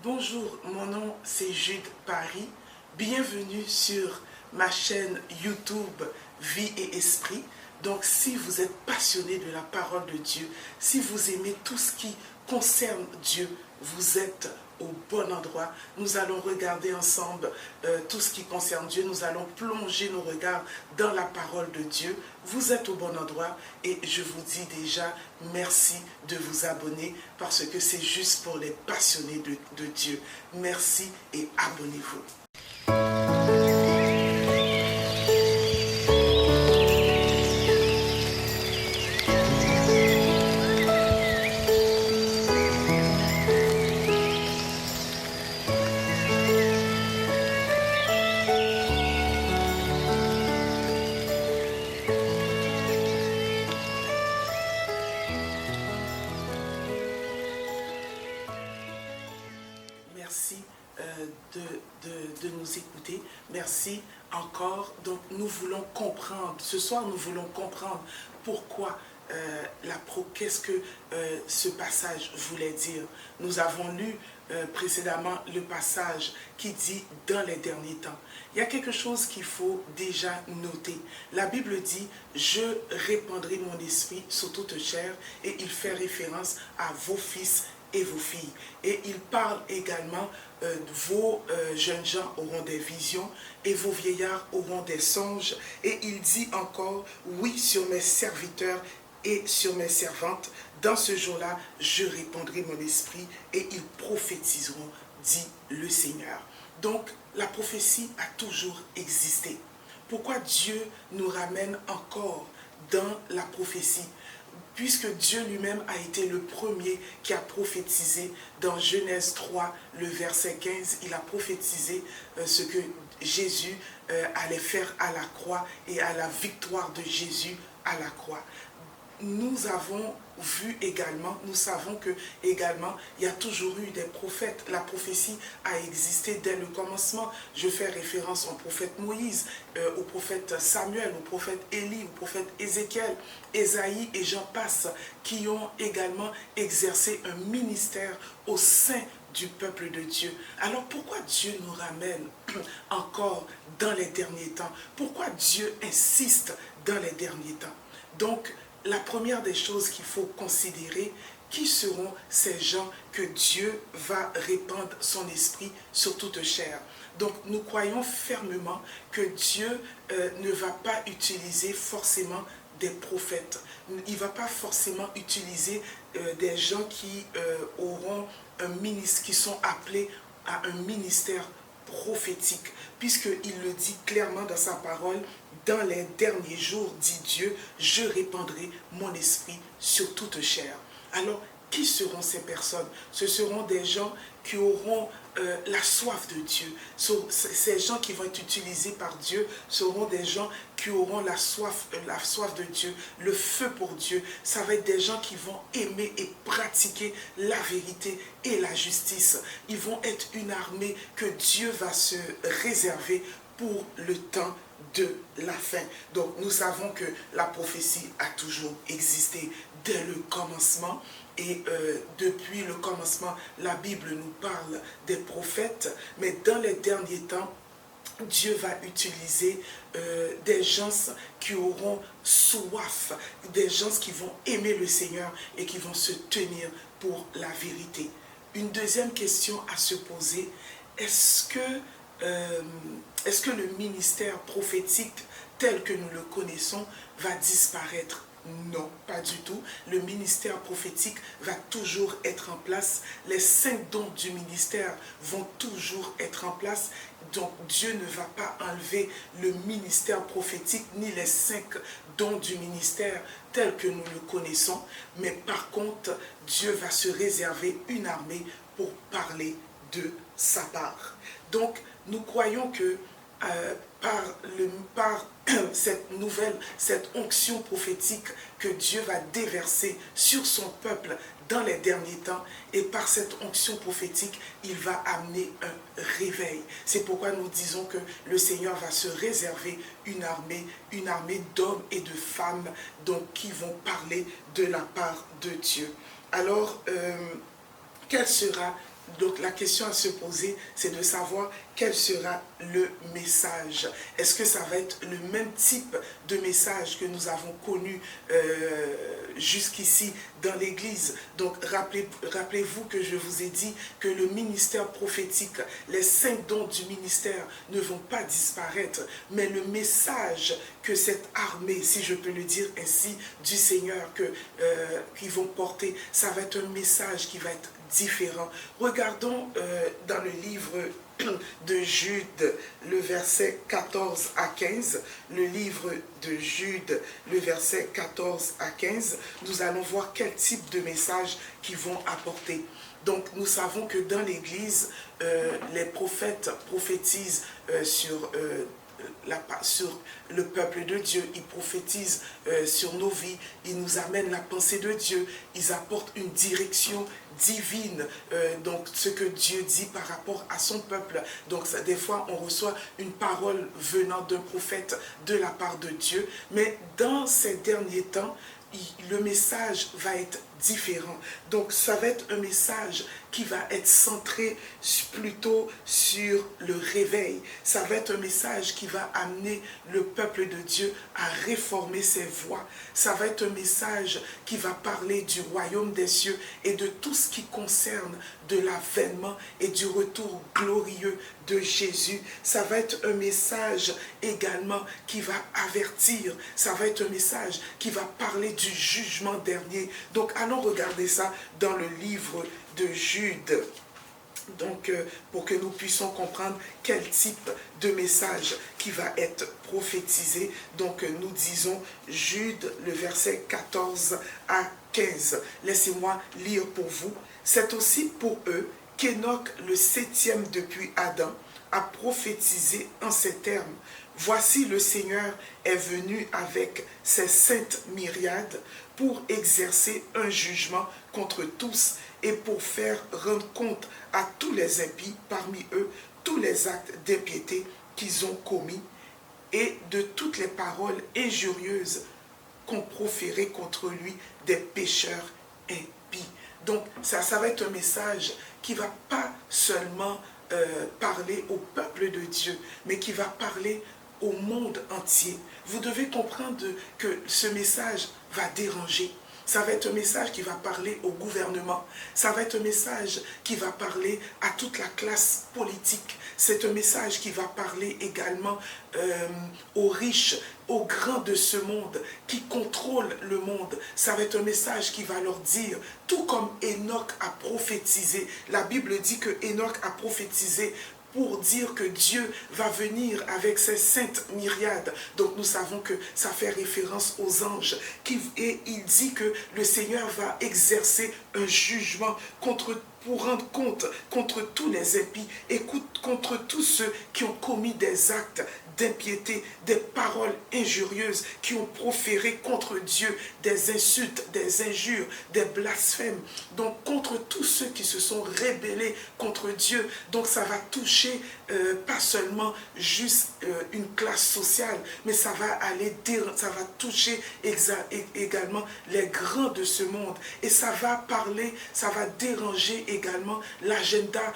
Bonjour, mon nom c'est Jude Paris. Bienvenue sur ma chaîne YouTube Vie et Esprit. Donc si vous êtes passionné de la parole de Dieu, si vous aimez tout ce qui concerne Dieu, vous êtes au bon endroit. Nous allons regarder ensemble tout ce qui concerne Dieu. Nous allons plonger nos regards dans la parole de Dieu. Vous êtes au bon endroit et je vous dis déjà merci de vous abonner parce que c'est juste pour les passionnés de Dieu. Merci et abonnez-vous. Merci de nous écouter. Merci encore. Donc nous voulons comprendre, ce soir nous voulons comprendre pourquoi qu'est-ce que ce passage voulait dire. Nous avons lu précédemment le passage qui dit dans les derniers temps. Il y a quelque chose qu'il faut déjà noter. La Bible dit « Je répandrai mon esprit sur toute chair » et il fait référence à vos fils et vos filles. Et il parle également vos jeunes gens auront des visions et vos vieillards auront des songes. Et il dit encore, oui, sur mes serviteurs et sur mes servantes, dans ce jour-là, je répandrai mon esprit et ils prophétiseront, dit le Seigneur. Donc, la prophétie a toujours existé. Pourquoi Dieu nous ramène encore dans la prophétie? Puisque Dieu lui-même a été le premier qui a prophétisé dans Genèse 3, le verset 15, il a prophétisé ce que Jésus allait faire à la croix et à la victoire de Jésus à la croix. Nous avons vu également, nous savons que également, il y a toujours eu des prophètes. La prophétie a existé dès le commencement. Je fais référence au prophète Moïse, au prophète Samuel, au prophète Élie, au prophète Ézéchiel, Ésaïe et j'en passe, qui ont également exercé un ministère au sein du peuple de Dieu. Alors pourquoi Dieu nous ramène encore dans les derniers temps? Pourquoi Dieu insiste dans les derniers temps? Donc, la première des choses qu'il faut considérer, qui seront ces gens que Dieu va répandre son esprit sur toute chair. Donc nous croyons fermement que Dieu ne va pas utiliser forcément des prophètes. Il ne va pas forcément utiliser des gens qui auront un ministère, qui sont appelés à un ministère prophétique, puisqu'il le dit clairement dans sa parole, dans les derniers jours, dit Dieu, je répandrai mon esprit sur toute chair. Alors, qui seront ces personnes? Ce seront des gens qui auront la soif de Dieu. Ces gens qui vont être utilisés par Dieu seront des gens qui auront la soif de Dieu, le feu pour Dieu. Ça va être des gens qui vont aimer et pratiquer la vérité et la justice. Ils vont être une armée que Dieu va se réserver pour le temps de la fin. Donc nous savons que la prophétie a toujours existé dès le commencement. Et depuis le commencement, la Bible nous parle des prophètes, mais dans les derniers temps, Dieu va utiliser des gens qui auront soif, des gens qui vont aimer le Seigneur et qui vont se tenir pour la vérité. Une deuxième question à se poser, est-ce que le ministère prophétique tel que nous le connaissons va disparaître? Non, pas du tout. Le ministère prophétique va toujours être en place. Les 5 dons du ministère vont toujours être en place. Donc Dieu ne va pas enlever le ministère prophétique ni les 5 dons du ministère tels que nous le connaissons. Mais par contre, Dieu va se réserver une armée pour parler de sa part. Donc nous croyons que par cette onction prophétique que Dieu va déverser sur son peuple dans les derniers temps, et par cette onction prophétique, il va amener un réveil. C'est pourquoi nous disons que le Seigneur va se réserver une armée d'hommes et de femmes donc, qui vont parler de la part de Dieu. Alors, quel sera donc la question à se poser, c'est de savoir quel sera le message. Est-ce que ça va être le même type de message que nous avons connu jusqu'ici dans l'Église? Donc rappelez-vous que je vous ai dit que le ministère prophétique, les 5 dons du ministère ne vont pas disparaître, mais le message que cette armée, si je peux le dire ainsi, du Seigneur qu'ils vont porter, ça va être un message qui va être différent. Regardons dans le livre de Jude, le verset 14 à 15, le livre de Jude, le verset 14 à 15, nous allons voir quel type de message qu'ils vont apporter. Donc nous savons que dans l'Église, les prophètes prophétisent sur le peuple de Dieu, ils prophétisent sur nos vies, ils nous amènent la pensée de Dieu, ils apportent une direction divine, donc ce que Dieu dit par rapport à son peuple. Donc des fois on reçoit une parole venant d'un prophète de la part de Dieu, mais dans ces derniers temps, le message va être différent. Donc ça va être un message qui va être centré plutôt sur le réveil. Ça va être un message qui va amener le peuple de Dieu à réformer ses voies. Ça va être un message qui va parler du royaume des cieux et de tout ce qui concerne de l'avènement et du retour glorieux de Jésus. Ça va être un message également qui va avertir. Ça va être un message qui va parler du jugement dernier. Donc allons regarder ça dans le livre de Jude. Donc, pour que nous puissions comprendre quel type de message qui va être prophétisé. Donc, nous disons Jude, le verset 14 à 15. Laissez-moi lire pour vous. C'est aussi pour eux qu'Enoch, le 7e depuis Adam, a prophétisé en ces termes. Voici le Seigneur est venu avec ses saintes myriades pour exercer un jugement contre tous et pour faire rendre compte à tous les impies parmi eux tous les actes d'impiété qu'ils ont commis et de toutes les paroles injurieuses qu'ont proférées contre lui des pécheurs impies. Donc ça va être un message qui ne va pas seulement parler au peuple de Dieu, mais qui va parler au monde entier. Vous devez comprendre que ce message va déranger. Ça va être un message qui va parler au gouvernement. Ça va être un message qui va parler à toute la classe politique. C'est un message qui va parler également aux riches, aux grands de ce monde, qui contrôlent le monde. Ça va être un message qui va leur dire, tout comme Enoch a prophétisé. La Bible dit que Enoch a prophétisé pour dire que Dieu va venir avec ses saintes myriades. Donc nous savons que ça fait référence aux anges. Et il dit que le Seigneur va exercer un jugement pour rendre compte contre tous les impies et contre tous ceux qui ont commis des actes d'impiété, des paroles injurieuses, qui ont proféré contre Dieu des insultes, des injures, des blasphèmes. Donc contre tous ceux qui se sont rébellés contre Dieu. Donc ça va toucher pas seulement juste une classe sociale, mais ça va toucher également les grands de ce monde. Et ça va déranger également l'agenda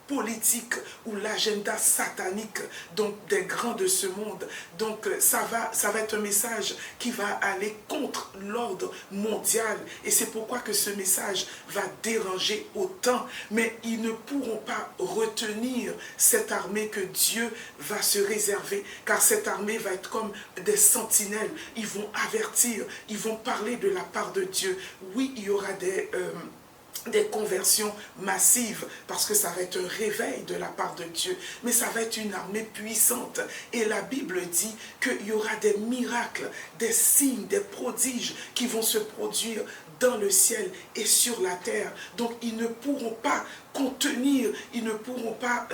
politique ou l'agenda satanique donc des grands de ce monde. Donc ça va être un message qui va aller contre l'ordre mondial et c'est pourquoi que ce message va déranger autant, mais ils ne pourront pas retenir cette armée que Dieu va se réserver, car cette armée va être comme des sentinelles. Ils vont avertir, ils vont parler de la part de Dieu. Oui, il y aura des conversions massives, parce que ça va être un réveil de la part de Dieu, mais ça va être une armée puissante. Et la Bible dit qu'il y aura des miracles, des signes, des prodiges qui vont se produire dans le ciel et sur la terre. Donc ils ne pourront pas contenir, ils ne pourront pas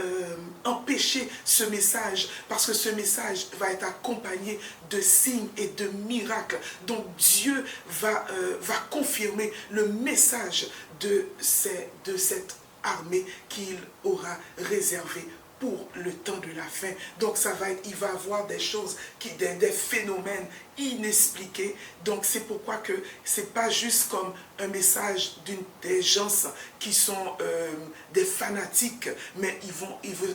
empêcher ce message, parce que ce message va être accompagné de signes et de miracles. Donc Dieu va confirmer le message de cette armée qu'il aura réservée pour le temps de la fin. Donc il va avoir des choses, des phénomènes inexpliqués. Donc c'est pourquoi que c'est pas juste comme un message des gens qui sont des fanatiques, mais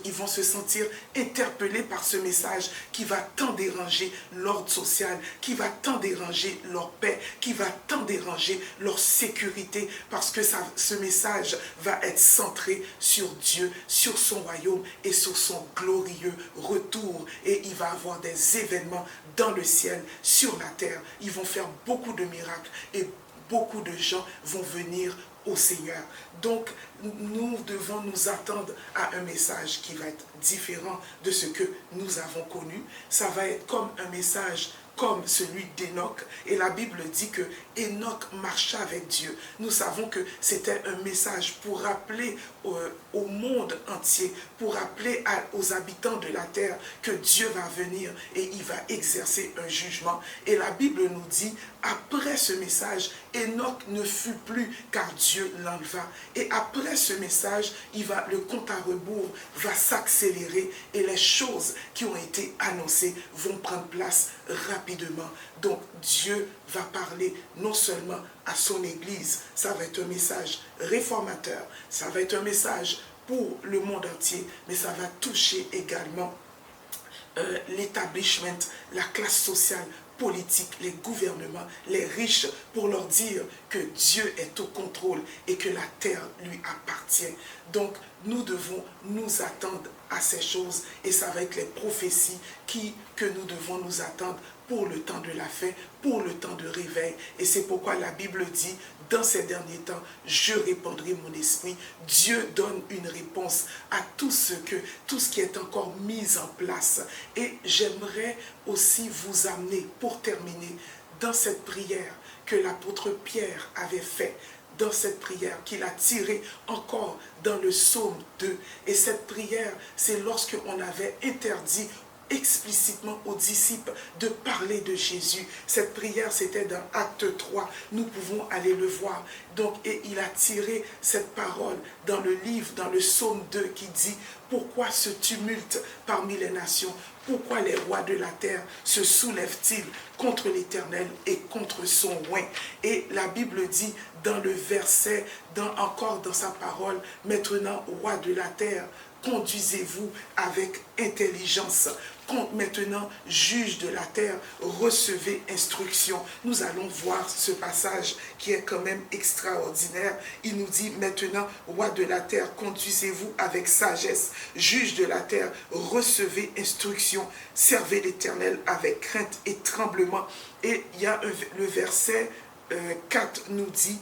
ils vont se sentir interpellés par ce message qui va tant déranger l'ordre social, qui va tant déranger leur paix, qui va tant déranger leur sécurité, parce que ce message va être centré sur Dieu, sur son royaume et sur son glorieux retour. Et il va avoir des événements dans le ciel, sur la terre. Ils vont faire beaucoup de miracles et beaucoup de gens vont venir au Seigneur. Donc, nous devons nous attendre à un message qui va être différent de ce que nous avons connu. Ça va être comme un message comme celui d'Enoch. Et la Bible dit que Enoch marcha avec Dieu. Nous savons que c'était un message pour rappeler au monde entier, pour rappeler aux habitants de la terre que Dieu va venir et il va exercer un jugement. Et la Bible nous dit, après ce message, Enoch ne fut plus car Dieu l'enleva. Et après ce message, le compte à rebours va s'accélérer et les choses qui ont été annoncées vont prendre place rapidement. Donc Dieu va parler non seulement à son Église, ça va être un message réformateur, ça va être un message pour le monde entier, mais ça va toucher également l'établissement, la classe sociale, politique, les gouvernements, les riches, pour leur dire que Dieu est au contrôle et que la terre lui appartient. Donc, nous devons nous attendre à ces choses et ça va être les prophéties que nous devons nous attendre pour le temps de la fin, pour le temps de réveil. Et c'est pourquoi la Bible dit, dans ces derniers temps, je répandrai mon esprit. Dieu donne une réponse à tout ce qui est encore mis en place. Et j'aimerais aussi vous amener, pour terminer, dans cette prière que l'apôtre Pierre avait faite, dans cette prière qu'il a tirée encore dans le psaume 2. Et cette prière, c'est lorsque on avait interdit explicitement aux disciples de parler de Jésus. Cette prière, c'était dans Acte 3. Nous pouvons aller le voir. Donc, et il a tiré cette parole dans le livre, dans le psaume 2, qui dit « Pourquoi ce tumulte parmi les nations ? Pourquoi les rois de la terre se soulèvent-ils contre l'Éternel et contre son oint ?» Et la Bible dit dans le verset, encore dans sa parole, « Maintenant, rois de la terre, conduisez-vous avec intelligence. Maintenant, juge de la terre, recevez instruction. » Nous allons voir ce passage qui est quand même extraordinaire. Il nous dit, maintenant, roi de la terre, conduisez-vous avec sagesse. Juge de la terre, recevez instruction. Servez l'Éternel avec crainte et tremblement. Et il y a le verset 4 nous dit,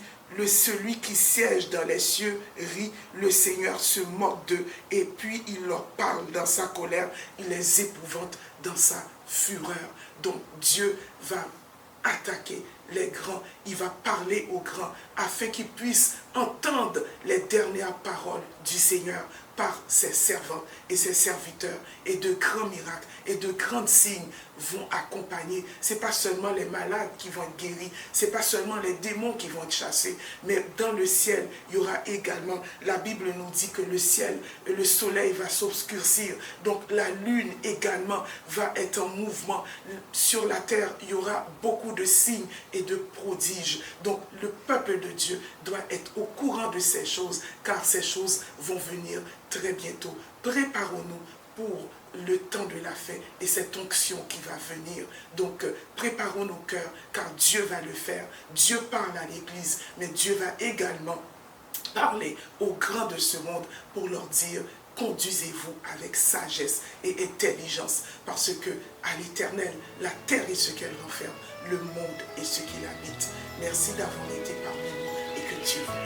celui qui siège dans les cieux rit, le Seigneur se moque d'eux, et puis il leur parle dans sa colère, il les épouvante dans sa fureur. Donc Dieu va attaquer les grands, il va parler aux grands, afin qu'ils puissent entendre les dernières paroles du Seigneur par ses servants et ses serviteurs, et de grands miracles et de grands signes vont accompagner. C'est pas seulement les malades qui vont être guéris, c'est pas seulement les démons qui vont être chassés, mais dans le ciel, il y aura également, la Bible nous dit que le ciel, le soleil va s'obscurcir, donc la lune également va être en mouvement. Sur la terre, il y aura beaucoup de signes et de prodiges. Donc le peuple de Dieu doit être au courant de ces choses, car ces choses vont venir très bientôt. Préparons-nous pour le temps de la fin et cette onction qui va venir. Donc, préparons nos cœurs, car Dieu va le faire. Dieu parle à l'Église, mais Dieu va également parler aux grands de ce monde pour leur dire, conduisez-vous avec sagesse et intelligence, parce que à l'Éternel, la terre et ce qu'elle renferme, le monde et ce qu'il habite. Merci d'avoir été parmi nous et que Dieu vous